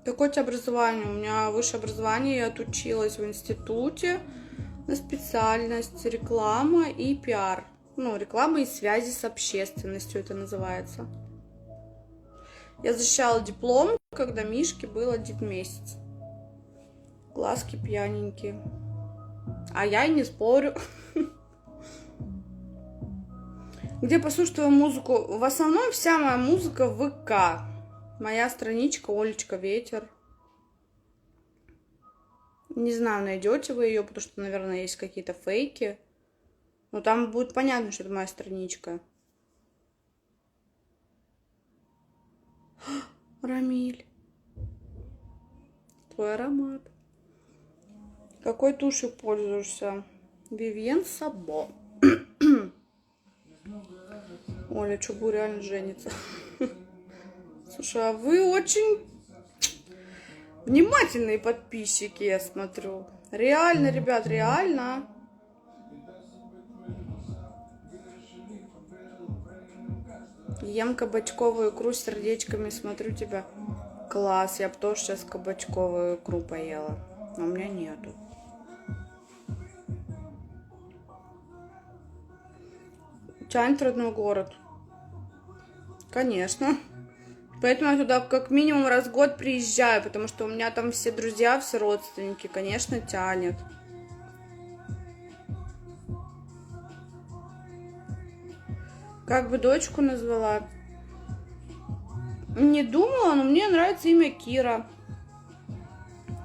Какое у тебя образование? У меня высшее образование, я отучилась в институте на специальность реклама и пиар. Ну, реклама и связи с общественностью это называется. Я защищала диплом, когда Мишке был 1 месяц. Глазки пьяненькие. А я и не спорю. Где послушать твою музыку? В основном вся моя музыка в ВК. Моя страничка Олечка Ветер. Не знаю, найдете вы ее, потому что, наверное, есть какие-то фейки. Но там будет понятно, что это моя страничка. Рамиль. Твой аромат. Какой тушью пользуешься? Вивьен Сабо. Оля, Чубу реально женится. Слушай, а вы очень внимательные подписчики, я смотрю. Реально, ребят, реально. Ем кабачковую икру с сердечками, смотрю тебя. Класс, я бы тоже сейчас кабачковую икру поела. Но у меня нету. Тянет родной город. Конечно. Поэтому я туда как минимум раз в год приезжаю, потому что у меня там все друзья, все родственники. Конечно, тянет. Как бы дочку назвала? Не думала, но мне нравится имя Кира.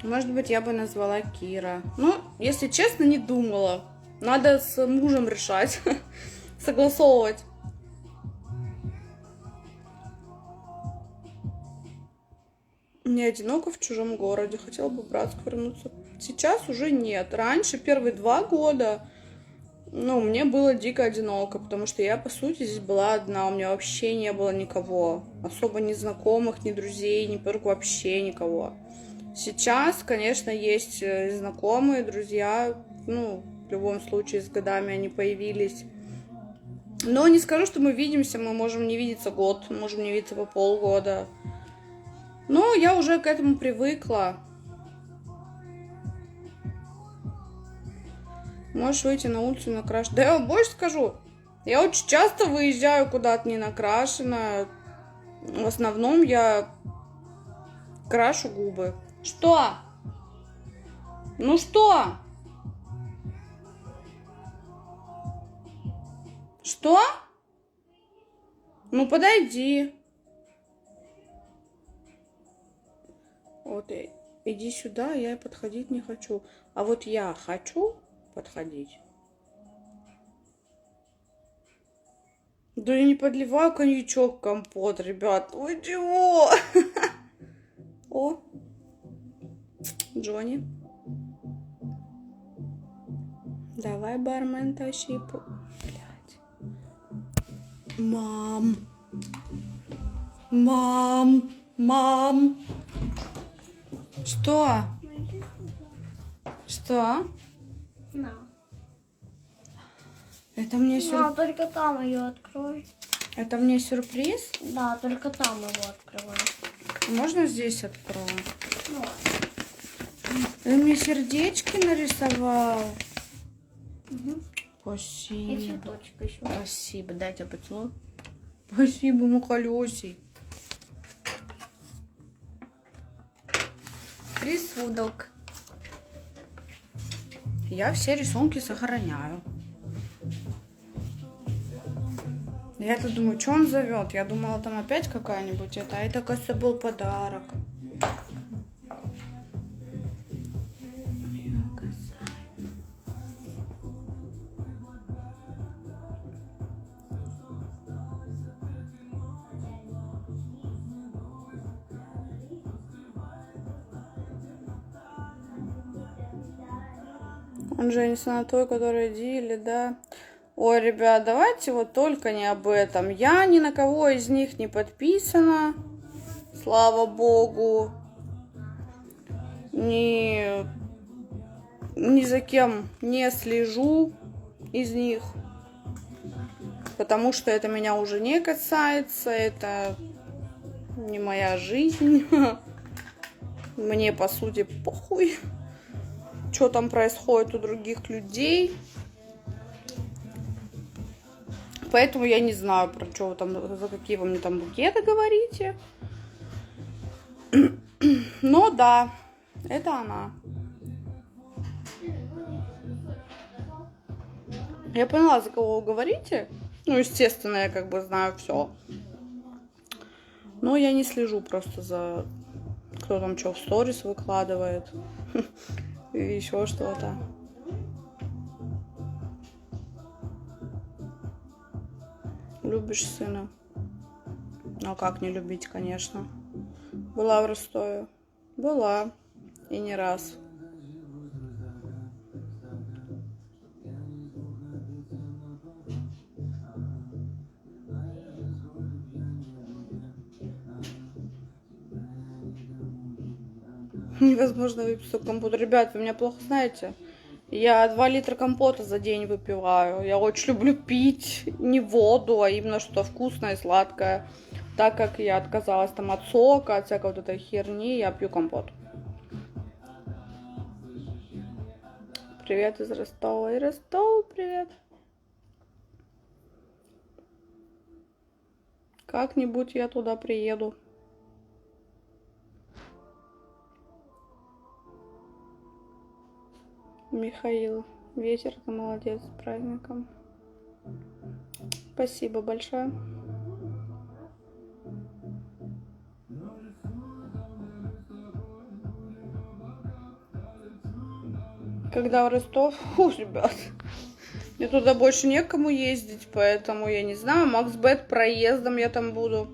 Может быть, я бы назвала Кира. Ну, если честно, не думала. Надо с мужем решать. Согласовывать. Не одиноко в чужом городе. Хотела бы в Братск вернуться. Сейчас уже нет. Раньше, первые 2 года, ну, мне было дико одиноко, потому что я, по сути, здесь была одна. У меня вообще не было никого. Особо ни знакомых, ни друзей, ни подруг, вообще никого. Сейчас, конечно, есть знакомые, друзья. Ну, в любом случае, с годами они появились. Но не скажу, что мы видимся. Мы можем не видеться год, можем не видеться по полгода. Но я уже к этому привыкла. Можешь выйти на улицу накрашенная. Да я вам больше скажу. Я очень часто выезжаю куда-то не накрашенная. В основном я крашу губы. Что? Ну что? Что? Ну подойди. Вот иди сюда, я подходить не хочу. А вот я хочу подходить. Да я не подливаю коньячок в компот, ребят. Ой, чего? О, Джонни. Давай, бармен, тащи. Блядь. Мам. Мам. Мам. Что? Что? Да. Это мне сюрприз. Только там ее открой. Это мне сюрприз? Да, только там его открывай. Можно здесь открою? Вот. Ты мне сердечки нарисовал. Угу. И Спасибо. цветочек еще. Спасибо. Дай тебя поцелую. Спасибо, мухолесий. Рисунок. Я все рисунки сохраняю. Я-то думаю, что он зовет? Я думала, там опять какая-нибудь это. А это, кажется, был подарок. Он женится на той, которая Дили, да? Ой, ребят, давайте вот только не об этом. Я ни на кого из них не подписана. Слава богу. Ни за кем не слежу из них. Потому что это меня уже не касается. Это не моя жизнь. Мне, по сути, похуй, что там происходит у других людей. Поэтому я не знаю, про что вы там, за какие вы мне там букеты говорите. Но да, это она. Я поняла, за кого вы говорите. Ну, естественно, я как бы знаю все. Но я не слежу просто за кто там что в сторис выкладывает. И еще что-то. Любишь сына? Ну, как не любить, конечно. Была в Ростове? Была. И не раз. Невозможно выпить столько компота. Ребят, вы меня плохо знаете. Я 2 литра компота за день выпиваю. Я очень люблю пить не воду, а именно что-то вкусное и сладкое. Так как я отказалась там от сока, от всякой вот этой херни, я пью компот. Привет из Ростова. И Ростов, привет. Как-нибудь я туда приеду. Михаил, ветер, ты молодец, с праздником. Спасибо большое. Когда в Ростов, фу, ребят, мне туда больше некому ездить, поэтому я не знаю, Максбет проездом я там буду.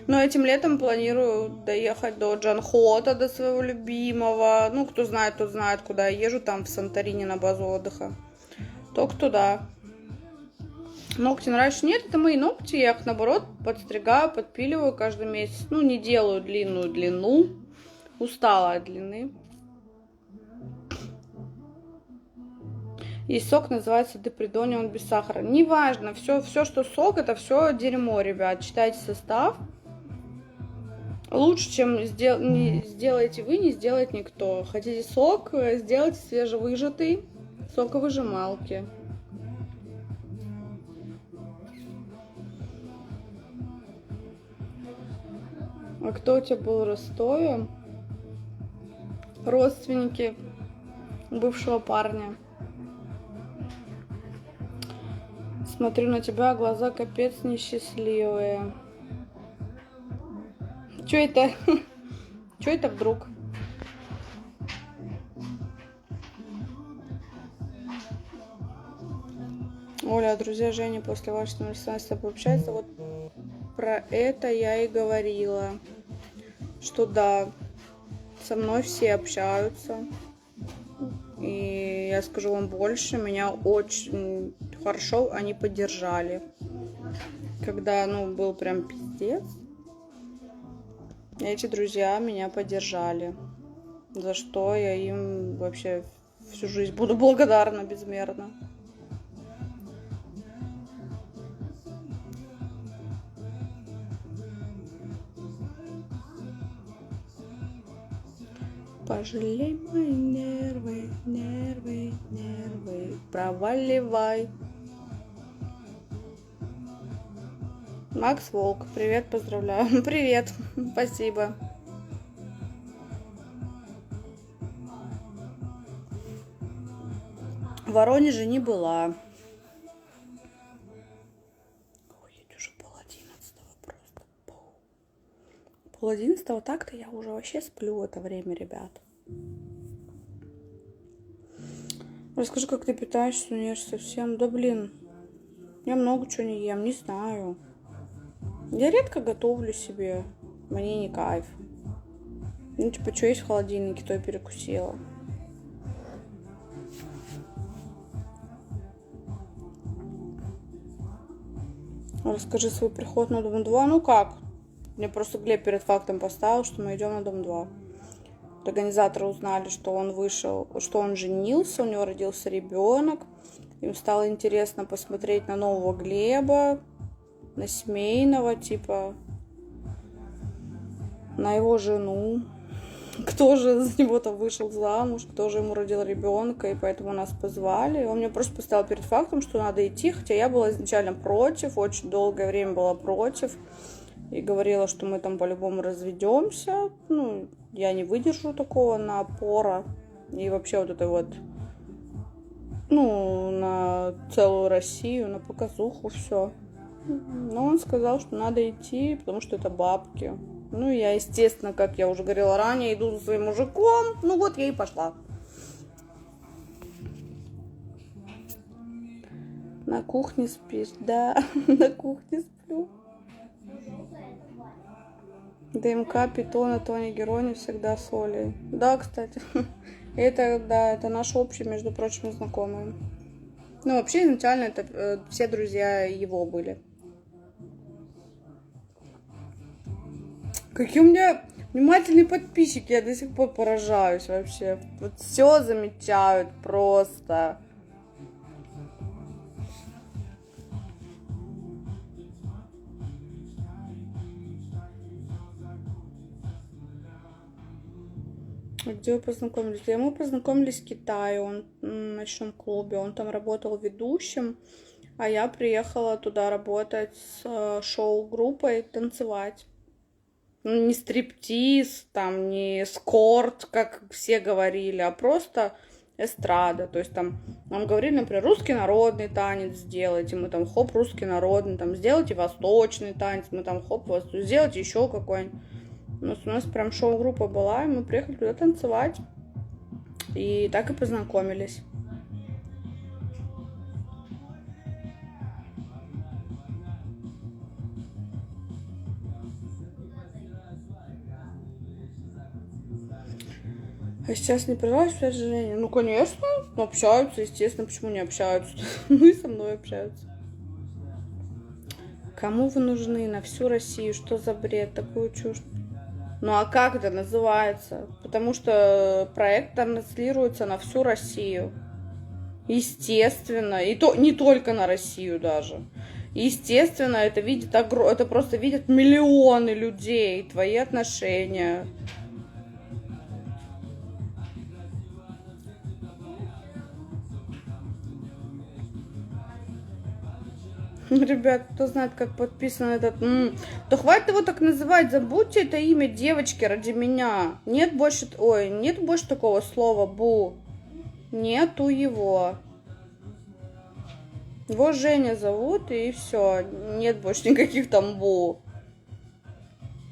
Но этим летом планирую доехать до Джанхота, до своего любимого. Ну, кто знает, тот знает, куда я езжу, там в Санторини на базу отдыха. Только туда. Ногти нравишься? Нет, это мои ногти, я их, наоборот, подстригаю, подпиливаю каждый месяц. Ну, не делаю длинную длину, устала от длины. И сок называется Депридони, он без сахара. Неважно, все, что сок, это все дерьмо, ребят. Читайте состав. Лучше, чем не сделаете вы, не сделает никто. Хотите сок, сделайте свежевыжатый соковыжималки. А кто у тебя был в Ростове? Родственники бывшего парня. Смотрю на тебя, глаза капец несчастливые. Чё это? Чё это вдруг? Оля, друзья Жени после вашего написания с тобой общаются. Вот про это я и говорила. Что да, со мной все общаются. И я скажу вам больше, меня очень хорошо они поддержали. Когда, был прям пиздец. Эти друзья меня поддержали. За что я им вообще всю жизнь буду благодарна безмерно. Пожалей мои нервы, нервы, нервы, проваливай. Макс Волк, привет, поздравляю. Привет, спасибо. В Воронеже не была. Ой, уже 10:30 просто. 10:30 так-то я уже вообще сплю в это время, ребят. Расскажи, как ты питаешься, не ешь совсем. Да блин, я много чего не ем, не знаю. Я редко готовлю себе, мне не кайф. Ну, типа, что есть в холодильнике, то и перекусила. Расскажи свой приход на Дом 2. Ну как? Мне просто Глеб перед фактом поставил, что мы идем на Дом 2. Организаторы узнали, что он вышел, что он женился, у него родился ребенок. Им стало интересно посмотреть на нового Глеба, на семейного, типа, на его жену. кто же за него-то вышел замуж, кто же ему родил ребенка, и поэтому нас позвали. Он меня просто поставил перед фактом, что надо идти, хотя я была изначально против, очень долгое время была против, и говорила, что мы там по-любому разведемся. Ну, я не выдержу такого напора, и вообще вот это вот, ну, на целую Россию, на показуху, все. Но он сказал, что надо идти, потому что это бабки. Ну, я, естественно, как я уже говорила ранее, иду за своим мужиком. Ну, вот я и пошла. На кухне спишь? Да, на кухне сплю. ДМК, Питона, Тони Герони всегда с Олей. Да, кстати. Это, да, это наш общий, между прочим, знакомый. Ну, вообще, изначально это все друзья его были. Какие у меня внимательные подписчики, я до сих пор поражаюсь вообще. Вот все замечают просто. Где вы познакомились? Мы познакомились в Китае, он в ночном клубе, он там работал ведущим, а я приехала туда работать с шоу-группой, танцевать. Ну, не стриптиз, там, не скорт, как все говорили, а просто эстрада. То есть там нам говорили, например, русский народный танец сделайте, мы там хоп, русский народный, там сделайте восточный танец, мы там хоп, сделайте еще какой-нибудь. У нас прям шоу-группа была, и мы приехали туда танцевать. И так и познакомились. А сейчас не прерываюсь, к сожалению. Ну, конечно, общаются, естественно, почему не общаются? Ну и со мной общаются. Кому вы нужны на всю Россию? Что за бред? Такую чушь. Ну а как это называется? Потому что проект транслируется на всю Россию. Естественно. И то не только на Россию даже. Естественно, это видит это просто видят миллионы людей, твои отношения. Ребят, кто знает, как подписан этот... Да хватит его так называть, забудьте это имя девочки ради меня. Нет больше... Ой, нет больше такого слова «бу». Нету его. Его Женя зовут, и все. Нет больше никаких там «бу».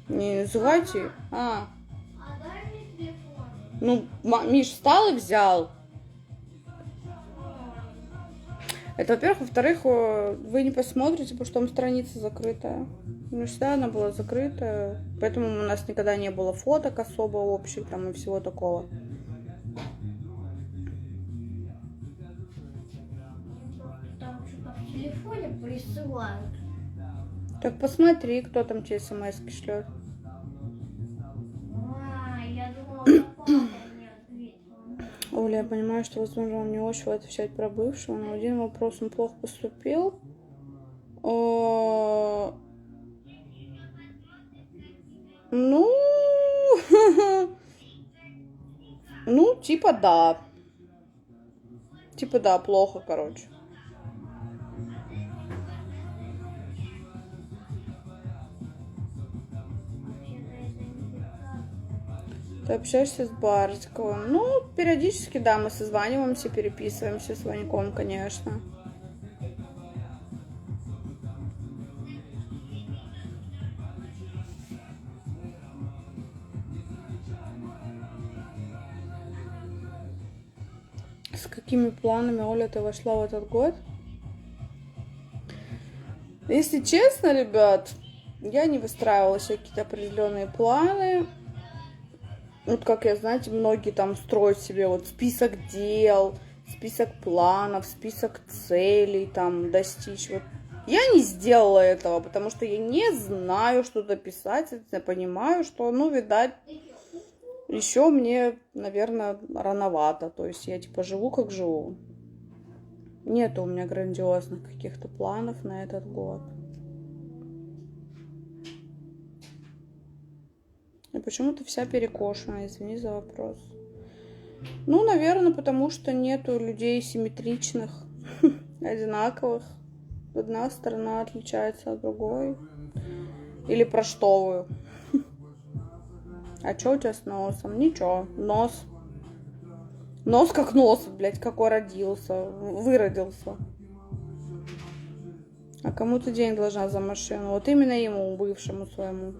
Не называйте. Ну, Миш встал и взял. Это, во-первых. Во-вторых, вы не посмотрите, потому что там страница закрытая. Ну, всегда она была закрытая. Поэтому у нас никогда не было фоток особо общих там и всего такого. Там что-то в телефоне присылают. Так посмотри, кто там тебе смс-ки шлет. Я думала, это папа мне ответил. Оля, я понимаю, что, возможно, вам не очень отвечать про бывшего, но один вопрос: он плохо поступил. Ну, ну, типа да. Типа да, плохо, короче. Ты общаешься с Барсиковым? Ну, периодически, да, мы созваниваемся, переписываемся с Ваньком, конечно. С какими планами, Оля, ты вошла в этот год? Если честно, ребят, я не выстраивала себе какие-то определенные планы. Вот как я, знаете, многие там строят себе вот список дел, список планов, список целей там достичь. Вот. Я не сделала этого, потому что я не знаю, что дописать. Я понимаю, что, ну, видать, еще мне, наверное, рановато. То есть я типа живу, как живу. Нет у меня грандиозных каких-то планов на этот год. И почему ты вся перекошена, извини за вопрос. Ну, наверное, потому что нету людей симметричных, одинаковых. Одна сторона отличается от другой. Или про что вы? А что у тебя с носом? Ничего, нос. Нос как нос, блядь, какой родился, выродился. А кому ты денег должна за машину? Вот именно ему, бывшему своему.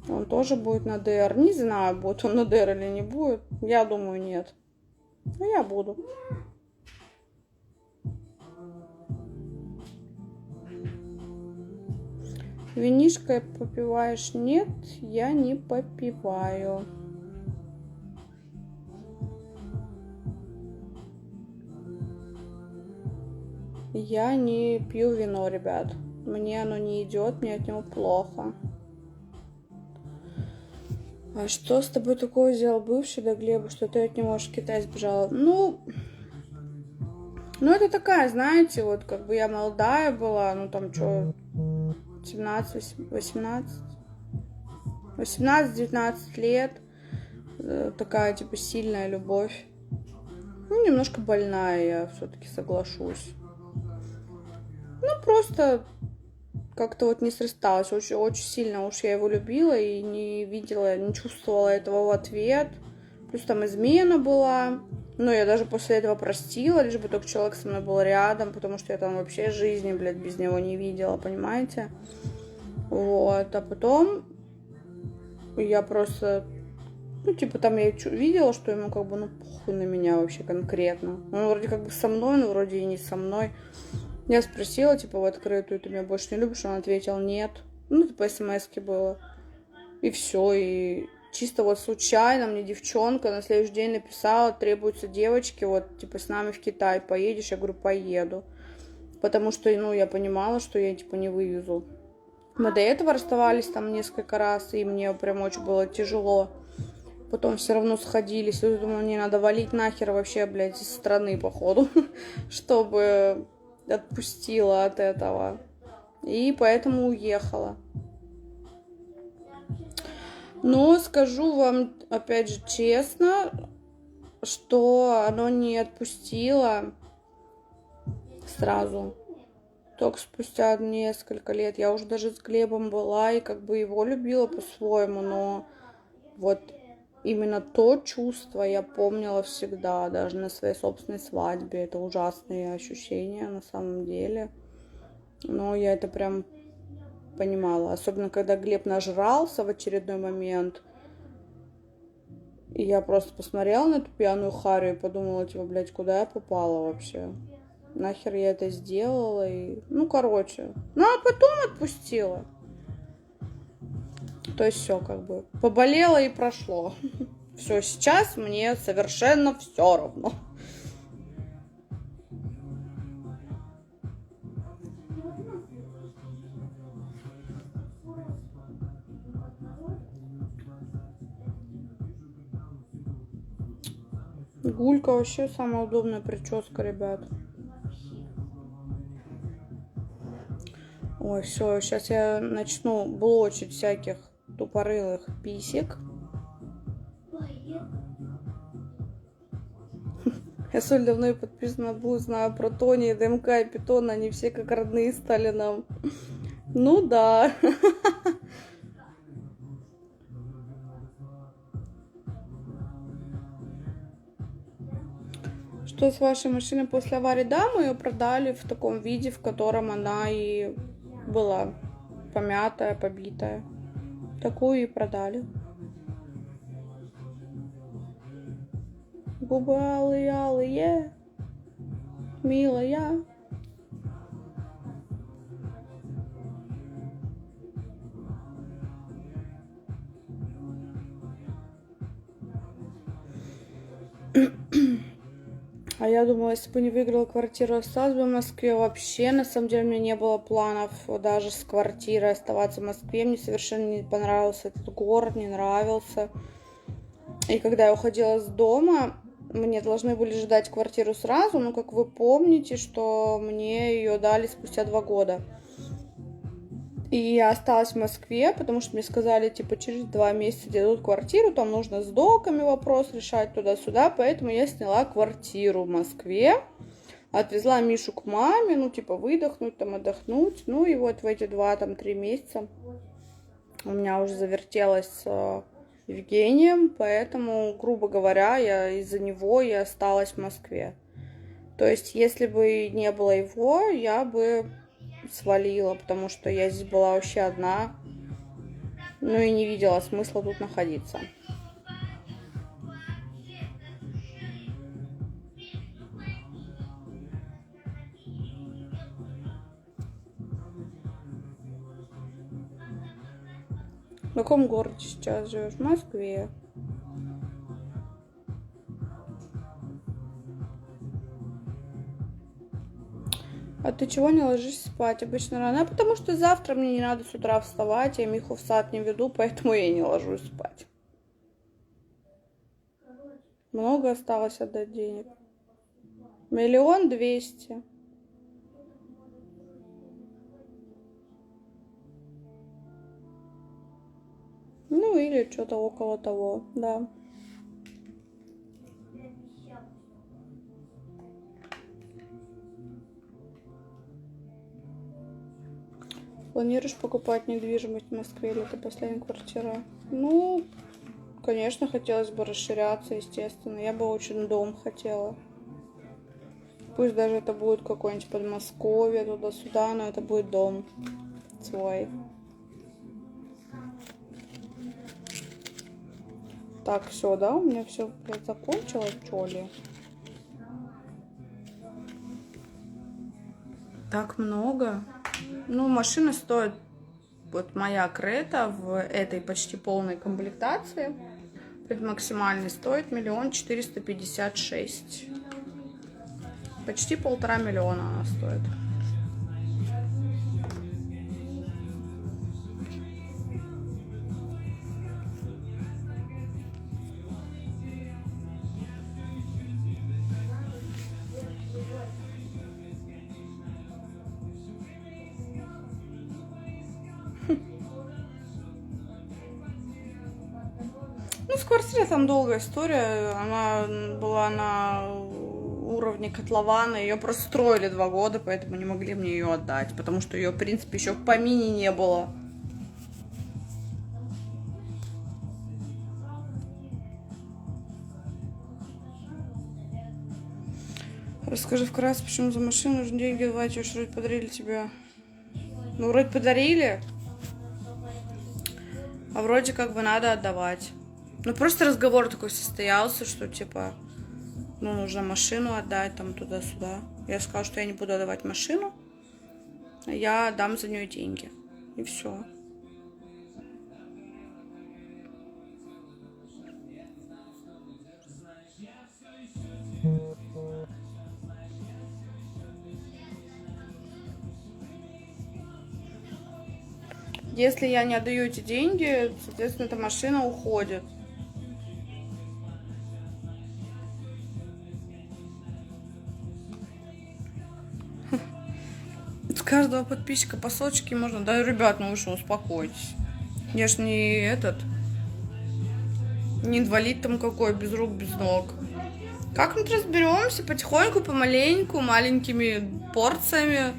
Он тоже будет на ДР. Не знаю, будет он на ДР или не будет. Я думаю, нет. Но я буду. Винишко попиваешь? Нет, я не попиваю. Я не пью вино, ребят. Мне оно не идет, мне от него плохо. А что с тобой такое сделал бывший, да, Глеба, что ты от него аж в Китай сбежала? Ну, это такая, знаете, вот как бы я молодая была, ну там что, 17, 18, 18-19 лет. Такая, типа, сильная любовь. Ну, немножко больная, я все-таки соглашусь. Ну, просто как-то вот не срасталось. Очень, очень сильно уж я его любила и не видела, не чувствовала этого в ответ. Плюс там измена была. Ну, я даже после этого простила, лишь бы только человек со мной был рядом, потому что я там вообще жизни, блядь, без него не видела, понимаете? Вот, а потом я просто, ну, типа, там я видела, что ему как бы, ну, похуй на меня вообще конкретно. Он вроде как бы со мной, но вроде и не со мной. Я спросила, типа, в открытую, ты меня больше не любишь? Он ответил, нет. Ну, это по смс-ке было. И все, и чисто вот случайно мне девчонка на следующий день написала, требуются девочки, вот, типа, с нами в Китай поедешь? Я говорю, поеду. Потому что, ну, я понимала, что я, типа, не вывезу. Мы до этого расставались там несколько раз, и мне прям очень было тяжело. Потом все равно сходились. Я думаю, мне надо валить нахер вообще, блядь, из страны, походу, чтобы отпустила от этого. И поэтому уехала. Но скажу вам, опять же, честно, что оно не отпустило сразу. Только спустя несколько лет. Я уже даже с Глебом была и как бы его любила по-своему, но вот именно то чувство я помнила всегда, даже на своей собственной свадьбе. Это ужасные ощущения на самом деле. Но я это прям понимала. Особенно, когда Глеб нажрался в очередной момент. И я просто посмотрела на эту пьяную харю и подумала, типа, блядь, куда я попала вообще? Нахер я это сделала и... Ну, короче. Ну, а потом отпустила. То есть все как бы поболело и прошло. Все, сейчас мне совершенно все равно. Гулька вообще самая удобная прическа, ребят. Ой, все, сейчас я начну блочить всяких тупорылых писек. Я столь давно и подписана был, знаю про Тони, ДМК и Питон, они все как родные стали нам. Ну да. Что с вашей машиной после аварии? Да, мы ее продали в таком виде, в котором она и была помятая, побитая. Такую и продали. Губы алые, милая. А я думала, если бы не выиграла квартиру, осталась бы в Москве. Вообще, на самом деле, у меня не было планов даже с квартирой оставаться в Москве. Мне совершенно не понравился этот город, не нравился. И когда я уходила с дома, мне должны были ждать квартиру сразу. Но, как вы помните, что мне ее дали спустя 2 года. И я осталась в Москве, потому что мне сказали, типа, через 2 месяца дадут квартиру, там нужно с доками вопрос решать туда-сюда, поэтому я сняла квартиру в Москве, отвезла Мишу к маме, ну, типа, выдохнуть, там, отдохнуть, ну, и вот в эти 2-3 месяца у меня уже завертелось с Евгением, поэтому, грубо говоря, из-за него я осталась в Москве. То есть, если бы не было его, я бы свалила, потому что я здесь была вообще одна, ну и не видела смысла тут находиться. В каком городе сейчас живешь? В Москве. А ты чего не ложишься спать обычно рано? Потому что завтра мне не надо с утра вставать, я Миху в сад не веду, поэтому я не ложусь спать. Много осталось отдать денег? 1 200 000. Ну или что-то около того, да. Планируешь покупать недвижимость в Москве или это последняя квартира? Ну, конечно, хотелось бы расширяться, естественно. Я бы очень дом хотела. Пусть даже это будет какое-нибудь Подмосковье, туда-сюда, но это будет дом свой. Так, все, да? У меня все закончилось, что ли? Так много. Ну, машина стоит, вот моя Крета в этой почти полной комплектации, предмаксимальный, стоит 1 456 000. Почти 1,5 миллиона она стоит. Ну, с квартирой там долгая история. Она была на уровне котлована. Ее просто строили 2 года, поэтому не могли мне ее отдать. Потому что ее, в принципе, еще в помине не было. Расскажи вкратце, почему за машину нужны деньги. Давай, что ж, вроде подарили тебе. Ну, вроде подарили, а вроде как бы надо отдавать. Ну, просто разговор такой состоялся, что, типа, ну, нужно машину отдать, там, туда-сюда. Я сказала, что я не буду отдавать машину, а я дам за нее деньги. И все. Если я не отдаю эти деньги, соответственно, эта машина уходит. С каждого подписчика по соточке можно. Да, ребят, ну вы что, успокойтесь. Я ж не не инвалид там какой, без рук, без ног. Как-нибудь разберемся потихоньку, помаленьку, маленькими порциями.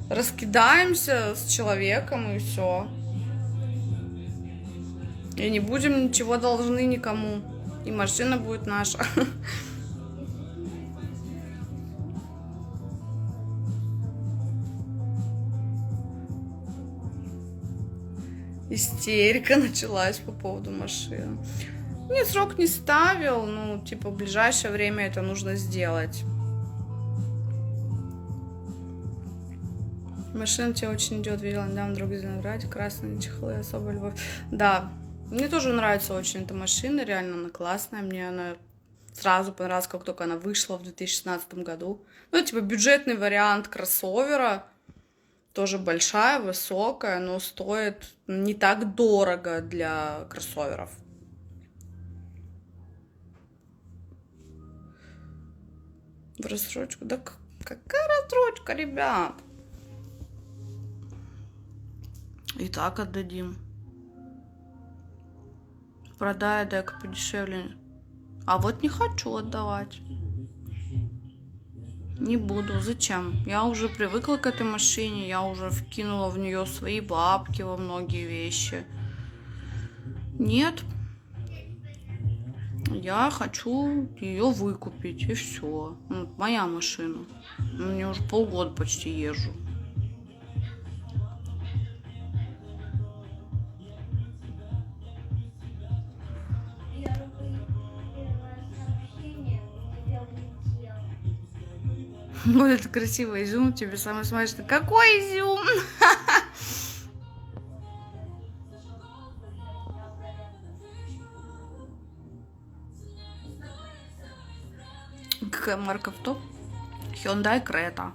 Раскидаемся с человеком и все. И не будем ничего должны никому. И машина будет наша. Истерика началась по поводу машин. Нет, срок не ставил, ну, типа, в ближайшее время это нужно сделать. Машина тебе очень идет, видела недавно друг из Винограде, красные чехлы, особая любовь. Да, мне тоже нравится очень эта машина, реально она классная, мне она сразу понравилась, как только она вышла в 2016 году. Ну, типа, бюджетный вариант кроссовера, тоже большая, высокая, но стоит не так дорого для кроссоверов. В рассрочку? Да какая рассрочка, ребят? И так отдадим. Продай, дай-ка подешевле. А вот не хочу отдавать. Не буду. Зачем? Я уже привыкла к этой машине. Я уже вкинула в нее свои бабки во многие вещи. Нет. Я хочу ее выкупить. И все. Ну, моя машина. Мне уже полгода почти езжу. Вот это красивый изюм. Тебе самое смешное. Какой изюм? Какая марка авто? Hyundai Creta.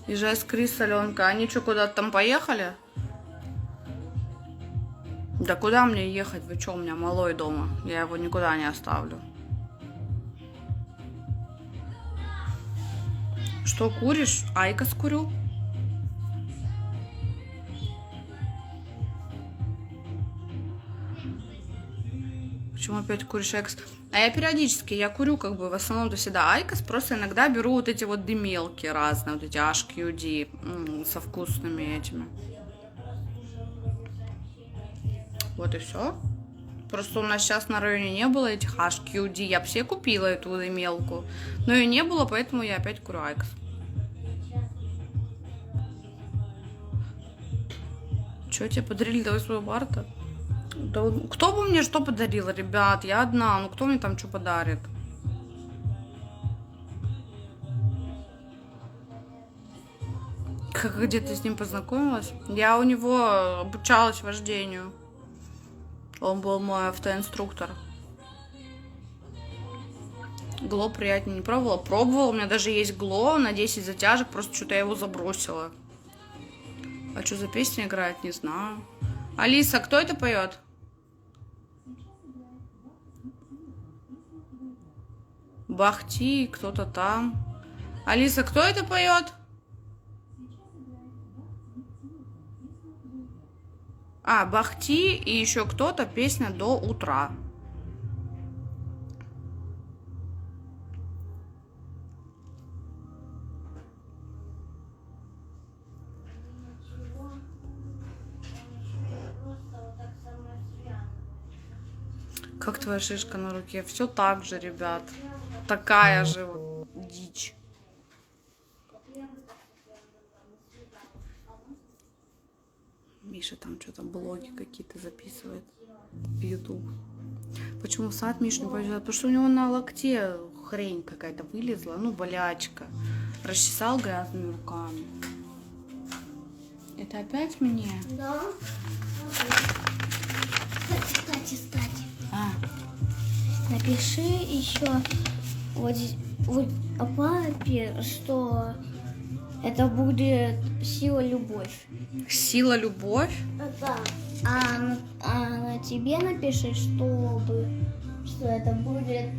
Езжай, Крис, Аленка. Они что, куда-то там поехали? Да куда мне ехать? Вы что, у меня малой дома. Я его никуда не оставлю. Что, куришь? Айкос курю. Почему опять куришь Айкос? А я периодически, я курю как бы в основном-то всегда Айкос, просто иногда беру вот эти вот дымелки разные, вот эти HQD со вкусными этими. Вот и все. Просто у нас сейчас на районе не было этих HQD, я бы все купила эту дымелку, но ее не было, поэтому я опять курю Айкос. Что тебе подарили до 8 марта? Да, кто бы мне что подарил, ребят? Я одна. Ну кто мне там что подарит? Где ты с ним познакомилась? Я у него обучалась вождению. Он был мой автоинструктор. Гло приятнее не пробовала. Пробовала. У меня даже есть гло на 10 затяжек. Просто что-то я его забросила. А что за песня играет, не знаю. Алиса, кто это поет? Бахти, кто-то там. Алиса, кто это поет? А, Бахти и еще кто-то, песня «До утра». Как твоя шишка на руке? Все так же, ребят. Такая же вот дичь. Миша там что-то блоги какие-то записывает в YouTube. Почему в сад Миша не пойдет? Потому что у него на локте хрень какая-то вылезла, ну, болячка. Расчесал грязными руками. Это опять мне? Да. Кстати. А. Напиши еще вот о папе, что это будет сила любовь. Сила любовь? Да. А на тебе напиши, что это будет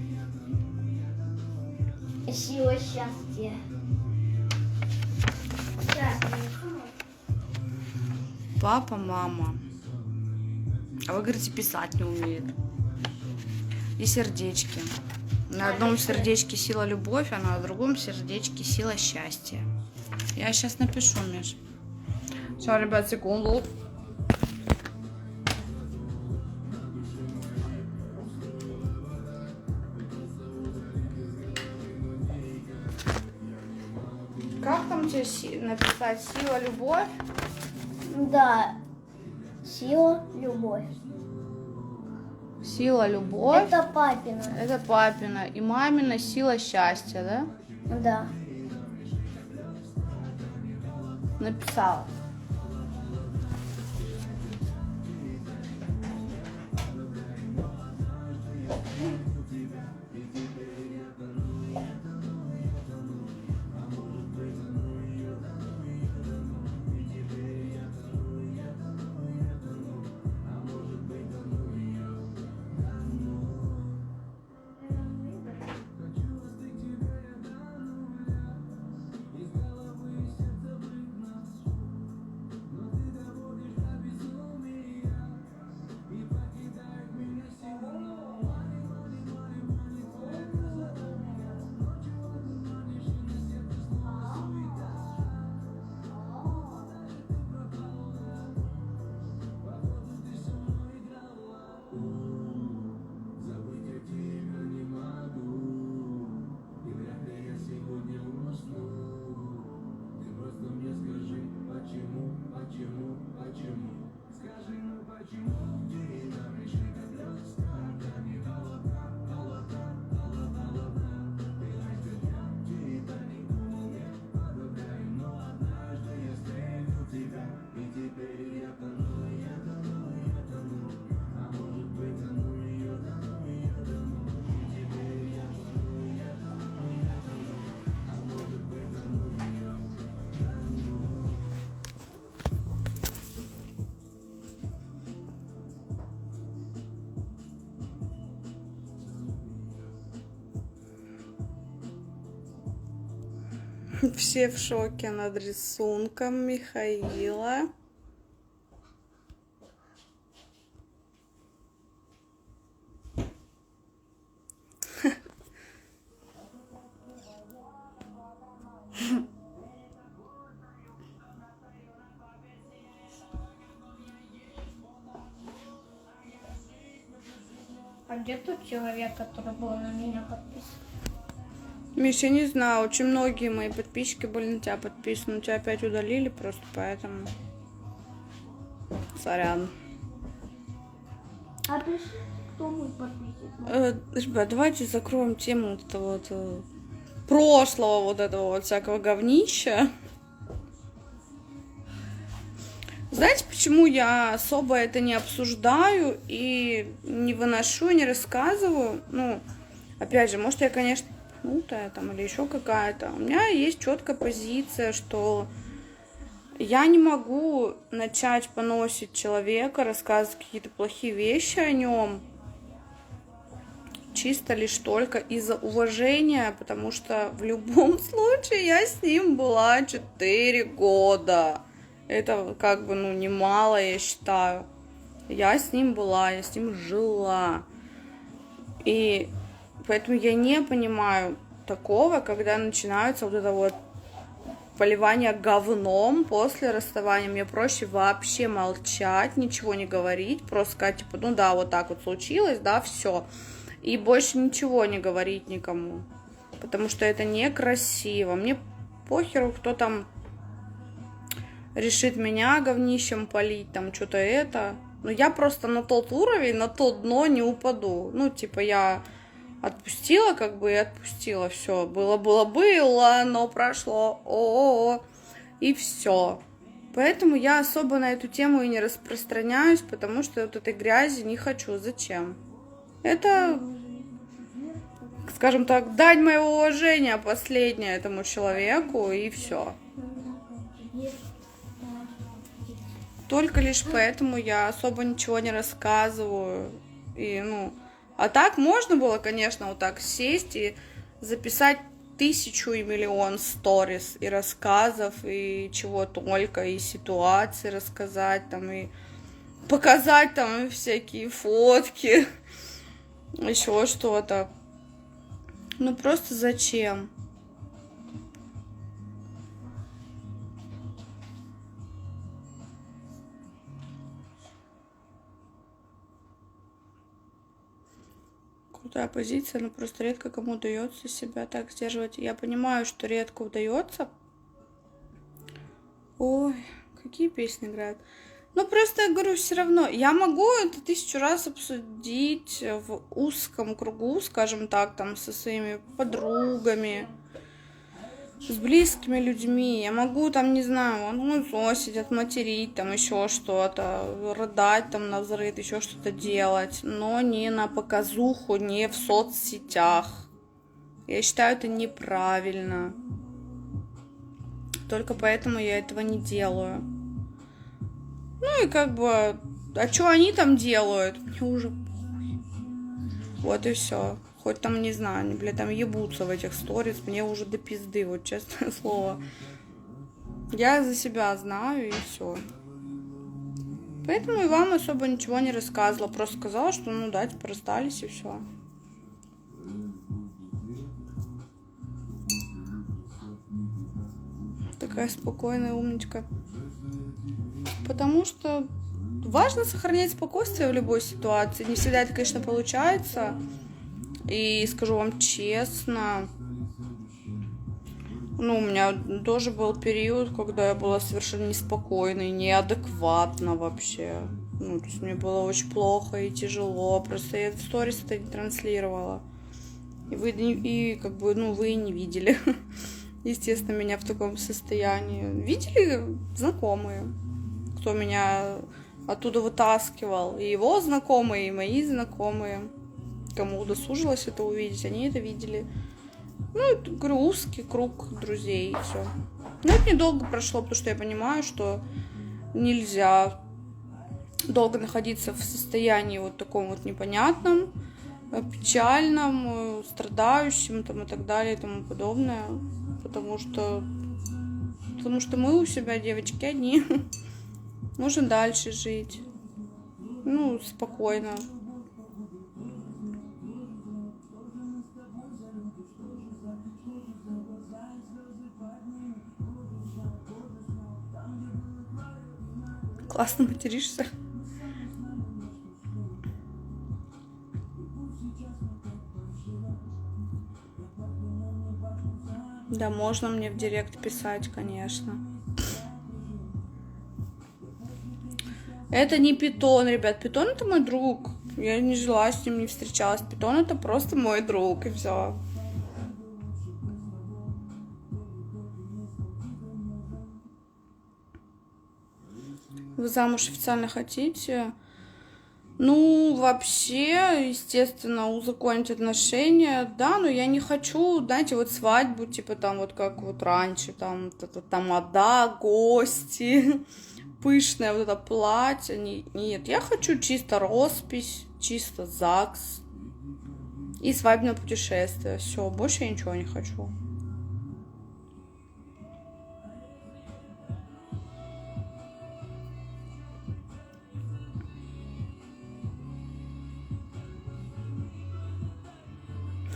сила счастья. Папа, мама. А вы говорите, писать не умеет. И сердечки. На одном сердечке сила любовь, а на другом сердечке сила счастья. Я сейчас напишу, Миш. Все, ребят, секунду. Как там тебе написать? Сила любовь? Да. Сила любовь. Сила любовь. Это папина. Это папина. И мамина сила счастья, да? Да. Написала. Все в шоке над рисунком Михаила. А где тот человек, который был на меня подписан? Миша, я не знаю, очень многие мои подписчики были на тебя подписаны, тебя опять удалили просто, поэтому сорян. А ты кто мой подписчик? Ребят, давайте закроем тему вот этого вот, прошлого вот этого вот всякого говнища. Знаете, почему я особо это не обсуждаю и не выношу, не рассказываю? Ну, опять же, может, я, конечно, пнутая там или еще какая-то. У меня есть четкая позиция, что я не могу начать поносить человека, рассказывать какие-то плохие вещи о нем, чисто лишь только из-за уважения, потому что в любом случае я с ним была 4 года. Это как бы, ну, немало, я считаю. Я с ним была, я с ним жила. И поэтому я не понимаю такого, когда начинается вот это вот поливание говном после расставания. Мне проще вообще молчать, ничего не говорить, просто сказать, типа, ну да, вот так вот случилось, да, все. И больше ничего не говорить никому, потому что это некрасиво. Мне похеру, кто там решит меня говнищем полить, там что-то это. Но я просто на тот уровень, на то дно не упаду. Ну, типа, я отпустила, как бы, и отпустила. Все, было, но прошло. О-о-о. И все. Поэтому я особо на эту тему и не распространяюсь, потому что вот этой грязи не хочу. Зачем? Это, скажем так, дань моего уважения последнее этому человеку, и все. Только лишь поэтому я особо ничего не рассказываю. И, ну, а так можно было, конечно, вот так сесть и записать 1000 и миллион сторис и рассказов, и чего только, и ситуации рассказать, там, и показать там всякие фотки, еще что-то. Ну, просто зачем? Крутая позиция, но просто редко кому удается себя так сдерживать. Я понимаю, что редко удается. Ой, какие песни играют. Ну, просто я говорю, все равно, я могу это 1000 раз обсудить в узком кругу, скажем так, там, со своими подругами, с близкими людьми. Я могу там, не знаю, ну, зосить, отматерить, там, еще что-то, рыдать там на взрыв, еще что-то делать, но не на показуху, не в соцсетях. Я считаю, это неправильно. Только поэтому я этого не делаю. Ну и как бы, а что они там делают? Мне уже похуй. Вот и все. Хоть там, не знаю, они, блядь, там ебутся в этих сторис, мне уже до пизды, вот честное слово. Я за себя знаю, и все. Поэтому и вам особо ничего не рассказывала. Просто сказала, что, ну да, типа, расстались, и все. Такая спокойная умничка. Потому что важно сохранять спокойствие в любой ситуации. Не всегда это, конечно, получается. И скажу вам честно, ну, у меня тоже был период, когда я была совершенно неспокойной, неадекватна вообще. Ну, то есть мне было очень плохо и тяжело. Просто я в сторис это не транслировала. И вы, и как бы, ну, вы не видели, естественно, меня в таком состоянии. Видели знакомые, кто меня оттуда вытаскивал. И его знакомые, и мои знакомые. Кому удосужилось это увидеть, они это видели. Ну, это, говорю, узкий круг друзей, и все. Но это недолго прошло, потому что я понимаю, что нельзя долго находиться в состоянии вот таком вот непонятном, печальном, страдающем там, и так далее и тому подобное. Потому что потому что мы у себя, девочки, одни. Можем дальше жить. Ну, спокойно. Классно материшься. Да, можно мне в директ писать, конечно. Это не питон, ребят. Питон это мой друг. Я не жила с ним, не встречалась. Питон это просто мой друг, и все. Вы замуж официально хотите? Ну, вообще, естественно, узаконить отношения, да, но я не хочу, знаете, вот свадьбу, типа там вот как вот раньше, там тамада, гости, пышное вот это платье. Нет, я хочу чисто роспись, чисто ЗАГС и свадебное путешествие. Все, больше я ничего не хочу.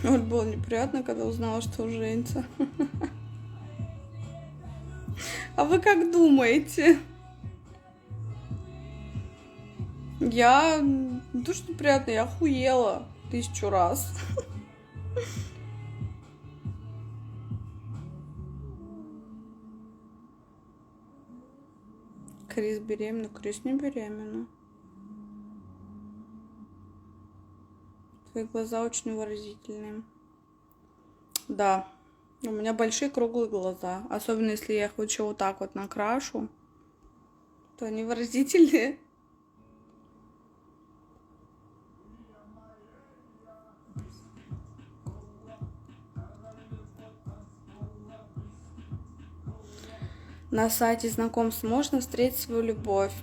Оль, было неприятно, когда узнала, что женится. А вы как думаете? Я... Не то, что приятно, я охуела 1000 раз. Крис беременна? Крис не беременна. Твои глаза очень выразительные. Да, у меня большие круглые глаза. Особенно если я их еще вот так вот накрашу, то они выразительные. На сайте знакомств можно встретить свою любовь.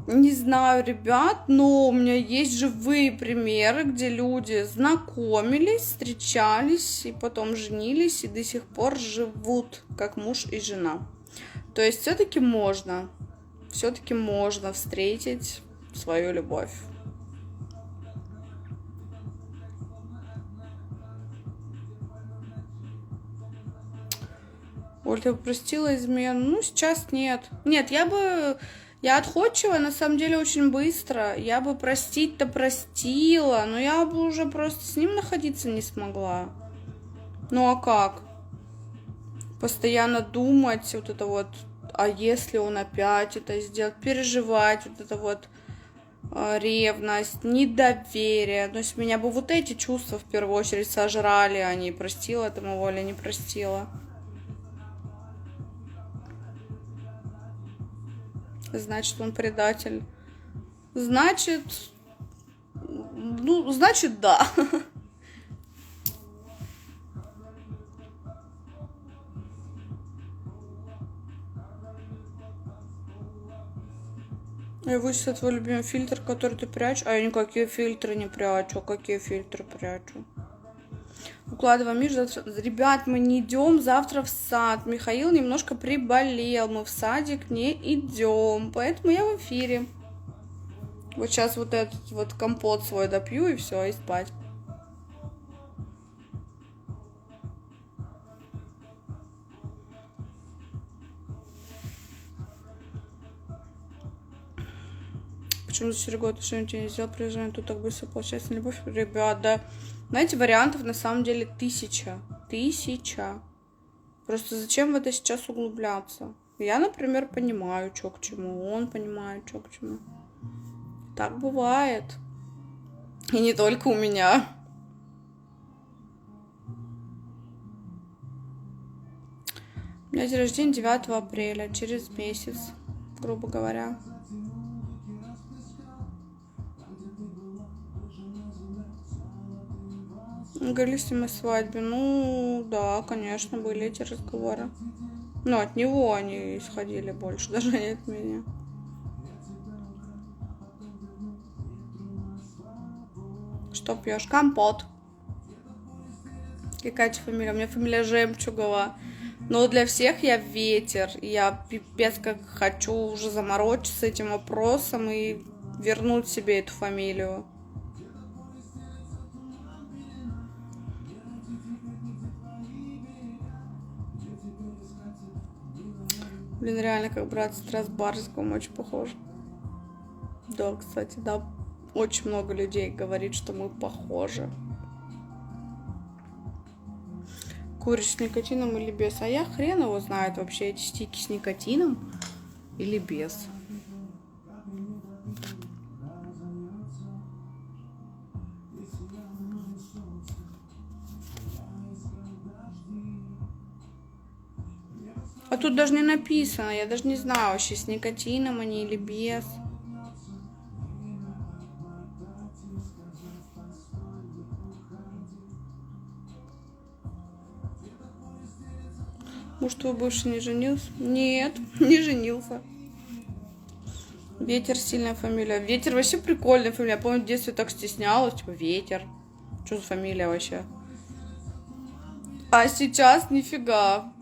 Не знаю, ребят, но у меня есть живые примеры, где люди знакомились, встречались и потом женились и до сих пор живут как муж и жена. То есть все-таки можно встретить свою любовь. Оль, ты простила измену? Ну, сейчас нет. Нет, я отходчивая, на самом деле, очень быстро. Я бы простить-то простила, но я бы уже просто с ним находиться не смогла. Ну, а как? Постоянно думать вот это вот, а если он опять это сделает, переживать вот это вот ревность, недоверие. То есть меня бы вот эти чувства в первую очередь сожрали, а не простила этому Оля, не простила. Значит, он предатель. Значит, ну, значит, да. Я вычислила твой любимый фильтр, который ты прячешь. А я никакие фильтры не прячу. Какие фильтры прячу? Укладываем мир завтра. Ребят, мы не идем завтра в сад. Михаил немножко приболел. Мы в садик не идем. Поэтому я в эфире. Вот сейчас вот этот вот компот свой допью и все, и спать. Почему за 4 года что-нибудь не сделал, приезжаем, тут так быстро получается любовь? Ребят, да. Знаете, вариантов на самом деле 1000. 1000. Просто зачем в это сейчас углубляться? Я, например, понимаю, что к чему. Он понимает, что к чему. Так бывает. И не только у меня. У меня день рождения 9 апреля, через месяц, грубо говоря. Говорили с ним о свадьбе. Ну, да, конечно, были эти разговоры. Но от него они исходили больше, даже не от меня. Что пьешь? Компот. Какая тебе фамилия? У меня фамилия Жемчугова. Но для всех я ветер. И я пипец как хочу уже заморочиться этим вопросом и вернуть себе эту фамилию. Блин, реально, как брат сестра с Барском очень похож. Да, кстати, да. Очень много людей говорит, что мы похожи. Куришь с никотином или без? А я хрен его знает вообще, эти стики с никотином или без. А тут даже не написано, я даже не знаю вообще, с никотином они или без. Может, твой бывший не женился? Нет, не женился. Ветер сильная фамилия. Ветер вообще прикольная фамилия. Я помню, в детстве так стеснялась, типа Ветер. Что за фамилия вообще? А сейчас нифига.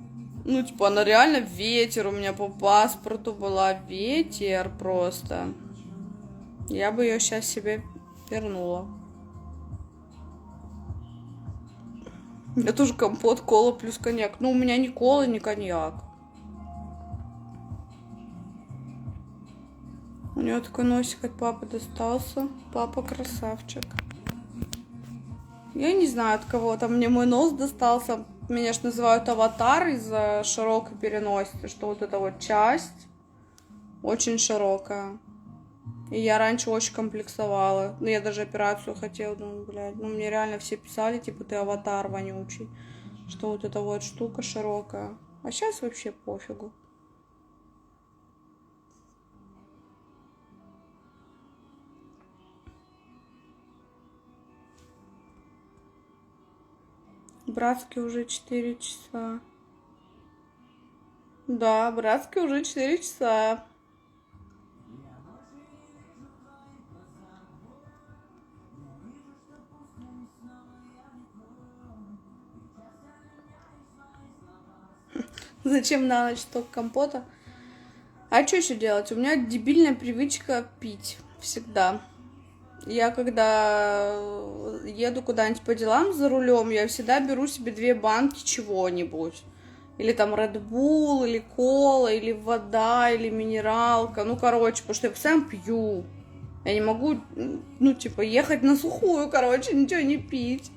Ну, типа, она реально Ветер. У меня по паспорту была Ветер просто. Я бы ее сейчас себе вернула. У меня тоже компот, кола плюс коньяк. Ну, у меня ни кола, ни коньяк. У нее такой носик от папы достался. Папа красавчик. Я не знаю, от кого там мне мой нос достался. Меня ж называют аватар из-за широкой переносицы, что вот эта вот часть очень широкая. И я раньше очень комплексовала. Ну, я даже операцию хотела, думаю, блядь. Ну, мне реально все писали, типа, ты аватар вонючий. Что вот эта вот штука широкая. А сейчас вообще пофигу. Братский уже 4 часа. Да, братский уже 4 часа. Зачем на ночь столько компота? А что еще делать? У меня дебильная привычка пить всегда. Я когда еду куда-нибудь по делам за рулем, я всегда беру себе 2 банки чего-нибудь. Или там Red Bull, или кола, или вода, или минералка. Ну, короче, потому что я постоянно пью. Я не могу, ну, типа, ехать на сухую, короче, ничего не пить.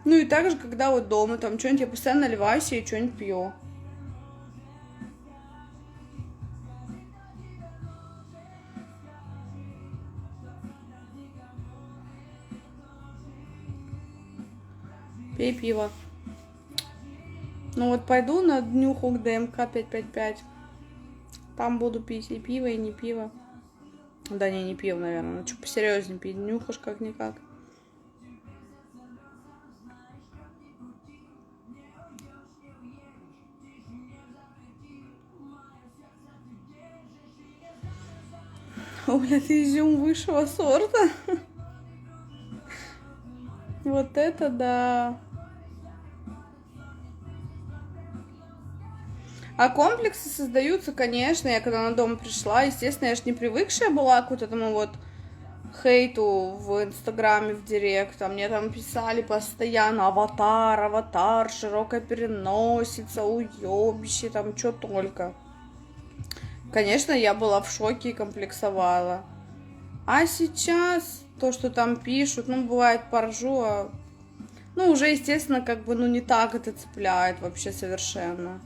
Ну, и так же, когда вот дома там что-нибудь, я постоянно наливаю себе что-нибудь пью. Пей пиво. Ну вот пойду на днюху к ДМК 555. Там буду пить и пиво, и не пиво. Да не пиво, наверное. Ну что, посерьезнее пить. Нюхаешь как-никак. О, блядь, изюм высшего сорта. Вот это да. А комплексы создаются, конечно. Я когда на дом пришла, естественно, я же не привыкшая была к вот этому вот хейту в Инстаграме, в Директ. А мне там писали постоянно аватар, широкая переносица, уебище, там что только. Конечно, я была в шоке и комплексовала. А сейчас то, что там пишут, ну, бывает, поржу, а... Ну, уже, естественно, как бы, ну, не так это цепляет вообще совершенно.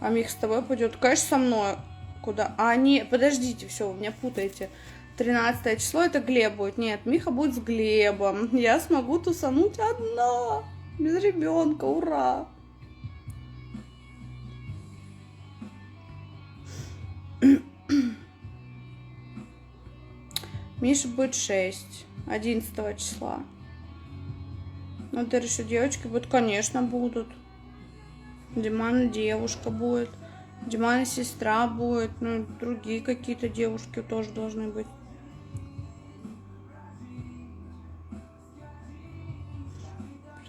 А Мих с тобой пойдет? Конечно, со мной. Куда? А, не, подождите, все, вы меня путаете. 13 число это Глеб будет. Нет, Миха будет с Глебом. Я смогу тусануть одна. Без ребенка, ура. Миша будет 6. 11 числа. Ну, ты решил, девочки будут? Конечно, будут. Димана девушка будет. Димана сестра будет. Ну, другие какие-то девушки тоже должны быть.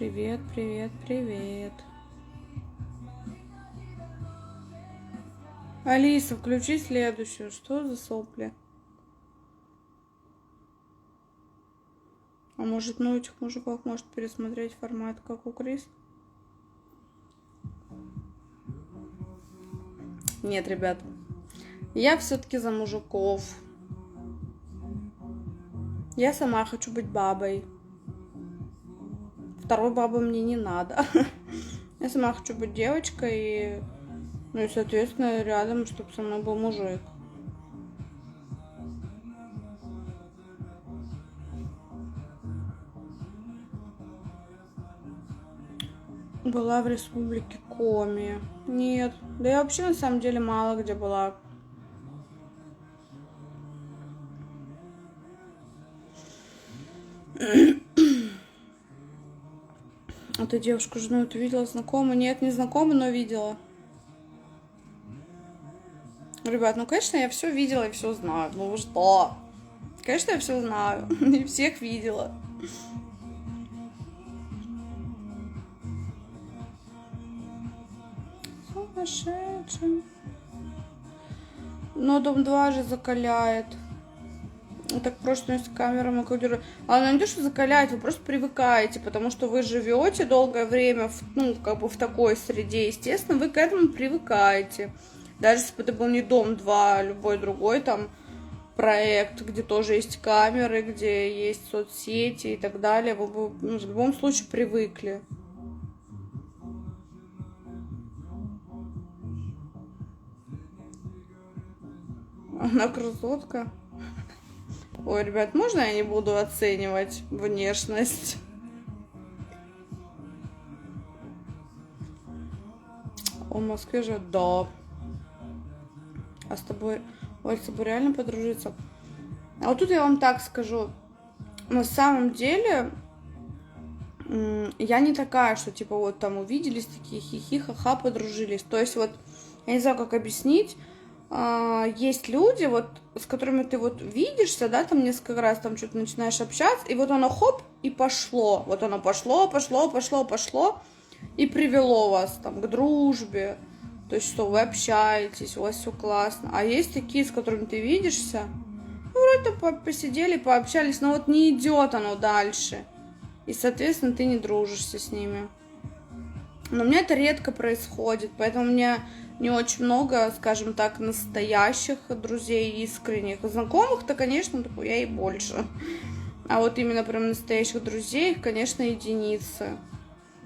Привет, привет, привет. Алиса, включи следующую. Что за сопли? А может, ну этих мужиков может пересмотреть формат, как у Крис? Нет, ребят. Я все-таки за мужиков. Я сама хочу быть бабой. Второй бабы мне не надо. Я сама хочу быть девочкой. И, ну и, соответственно, рядом, чтобы со мной был мужик. Была в республике Коми. Нет. Да я вообще на самом деле мало где была. А ты девушку, жену эту видела, знакомую? Нет, не знакомую, но видела. Ребят, ну конечно я все видела и все знаю. Ну вы что? Конечно я все знаю. И всех видела. Сумасшедший. Но Дом 2 же закаляет. Так просто с камерой могу держать. А она не то, что закаляет, вы просто привыкаете, потому что вы живете долгое время в такой среде, естественно, вы к этому привыкаете. Даже если бы это был не Дом 2, а любой другой там проект, где тоже есть камеры, где есть соцсети и так далее, вы бы в любом случае привыкли. Она красотка. Ой, ребят, можно я не буду оценивать внешность? В Москве же, да. А с тобой, Оль, с тобой реально подружиться? А вот тут я вам так скажу. На самом деле, я не такая, что типа вот там увиделись, такие хихи, ха-ха, подружились. То есть вот, я не знаю, как объяснить. Есть люди, вот, с которыми ты вот видишься, да, там несколько раз там что-то начинаешь общаться, и вот оно хоп, и пошло. Вот оно пошло, и привело вас там к дружбе. То есть, что вы общаетесь, у вас все классно. А есть такие, с которыми ты видишься, ну, вроде посидели, пообщались, но вот не идет оно дальше. И, соответственно, ты не дружишься с ними. Но у меня это редко происходит, поэтому у меня не очень много, скажем так, настоящих друзей, искренних. Знакомых-то, конечно, я и больше. А вот именно прям настоящих друзей, их, конечно, единицы.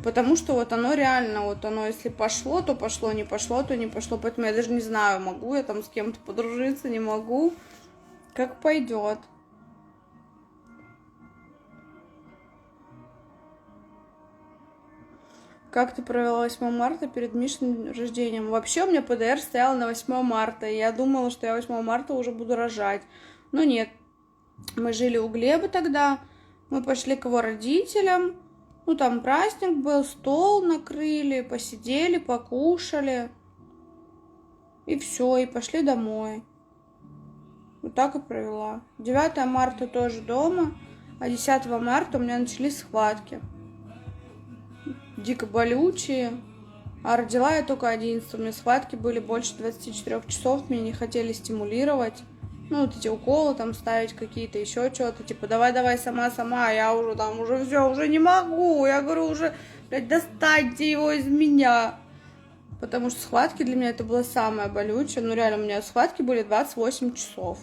Потому что вот оно реально, вот оно, если пошло, то пошло, не пошло, то не пошло. Поэтому я даже не знаю, могу я там с кем-то подружиться, не могу. Как пойдет. Как ты провела 8 марта перед Мишиным рождением? Вообще у меня ПДР стоял на 8 марта, и я думала, что я 8 марта уже буду рожать. Но нет. Мы жили у Глеба тогда, мы пошли к его родителям, ну там праздник был, стол накрыли, посидели, покушали, и все, и пошли домой. Вот так и провела. 9 марта тоже дома, а 10 марта у меня начались схватки. Дико болючие. А родила я только 11. У меня схватки были больше 24 часов. Меня не хотели стимулировать. Ну, вот эти уколы там ставить какие-то, еще что-то. Типа, давай, сама. А я уже там, уже все, уже не могу. Я говорю, уже, блядь, достаньте его из меня. Потому что схватки для меня это было самое болючее. Ну, реально, у меня схватки были 28 часов.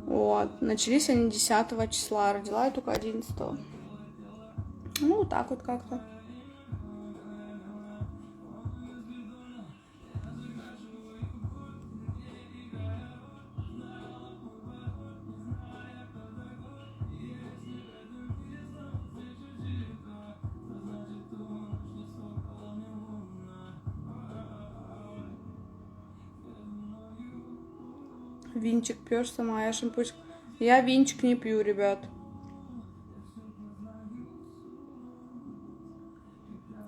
Вот. Начались они 10 числа. Родила я только 11. Ну, вот так вот как-то. Винчик пьешь сама, я шампусик. Я винчик не пью, ребят.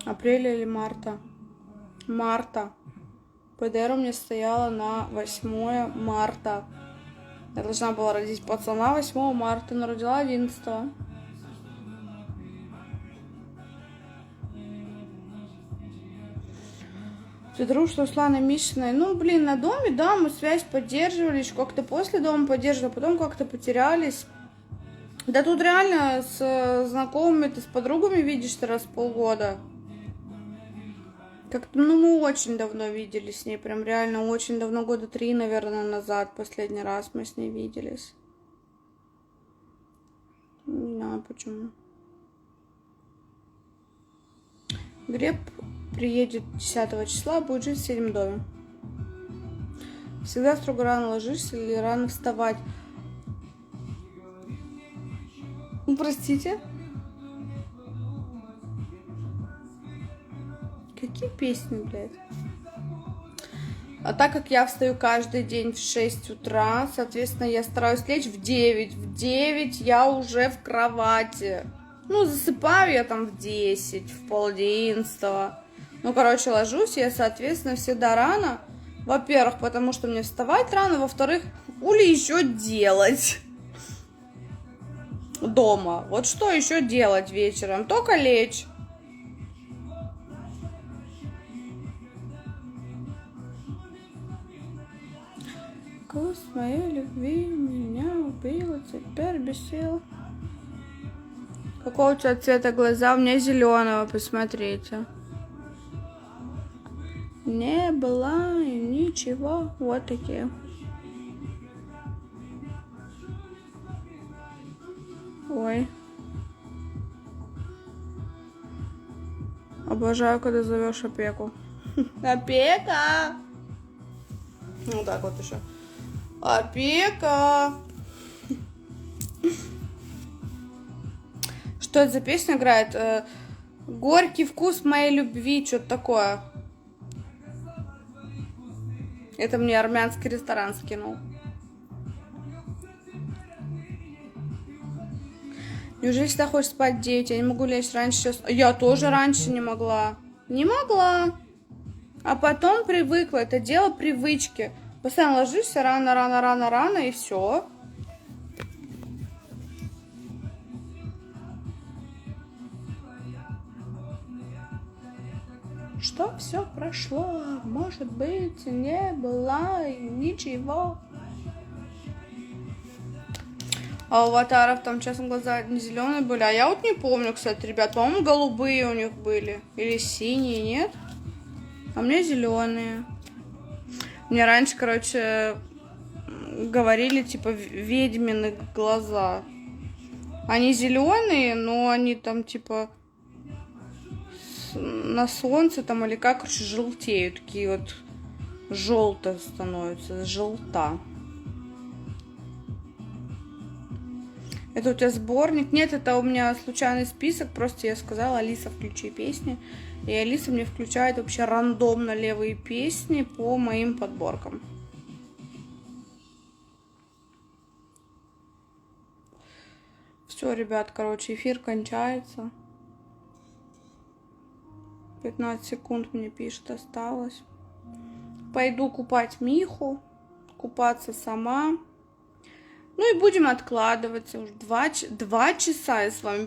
Апреля или марта? Марта. ПДР у меня стояла на 8 марта. Я должна была родить пацана 8 марта, но родила 11. Ты дружишь с Русланой Мишиной? Ну, блин, на доме, да, мы связь поддерживали, еще как-то после дома поддерживали, потом как-то потерялись. Да тут реально с знакомыми, ты с подругами видишься раз в полгода. Как-то, ну, мы очень давно виделись с ней, прям реально очень давно, года 3, наверное, назад последний раз мы с ней виделись. Не знаю почему. Глеб приедет 10 числа, будет жить в соседнем доме. Всегда строго рано ложишься или рано вставать? Ну, простите. Какие песни, блядь? А так как я встаю каждый день в 6 утра, соответственно, я стараюсь лечь в 9. В 9 я уже в кровати. Ну, засыпаю я там в 10, в 10:30. Ну, короче, ложусь я, соответственно, всегда рано. Во-первых, потому что мне вставать рано. Во-вторых, хули еще делать дома? Вот что еще делать вечером? Только лечь. Вкус моей любви меня убила, теперь без сил. Какого у тебя цвета глаза? У меня зеленого, посмотрите. Не было и ничего. Вот такие. Ой. Обожаю, когда зовешь опеку. Опека! Ну так вот еще. Опека! Что это за песня играет? Горький вкус моей любви, что-то такое. Это мне армянский ресторан скинул. Неужели всегда хочешь спать в 9? Я не могу лечь раньше. Сейчас... Я тоже раньше не могла. Не могла. А потом привыкла. Это дело привычки. Постоянно ложишься рано, и все. Что все прошло, может быть, не было ничего. А у аватаров там, честно, глаза не зеленые были. А я вот не помню, кстати, ребят. По-моему, голубые у них были. Или синие, нет? А мне зеленые. Мне раньше, короче, говорили, типа, ведьмины глаза. Они зеленые, но они там, типа, на солнце там или как, короче, желтеют. Такие вот желтые становятся, желта. Это у тебя сборник? Нет, это у меня случайный список. Просто я сказала, Алиса, включи песни. И Алиса мне включает вообще рандомно левые песни по моим подборкам. Все, ребят, короче, эфир кончается. 15 секунд мне пишет, осталось. Пойду купать Миху. Купаться сама. Ну и будем откладываться. Уже 2 часа я с вами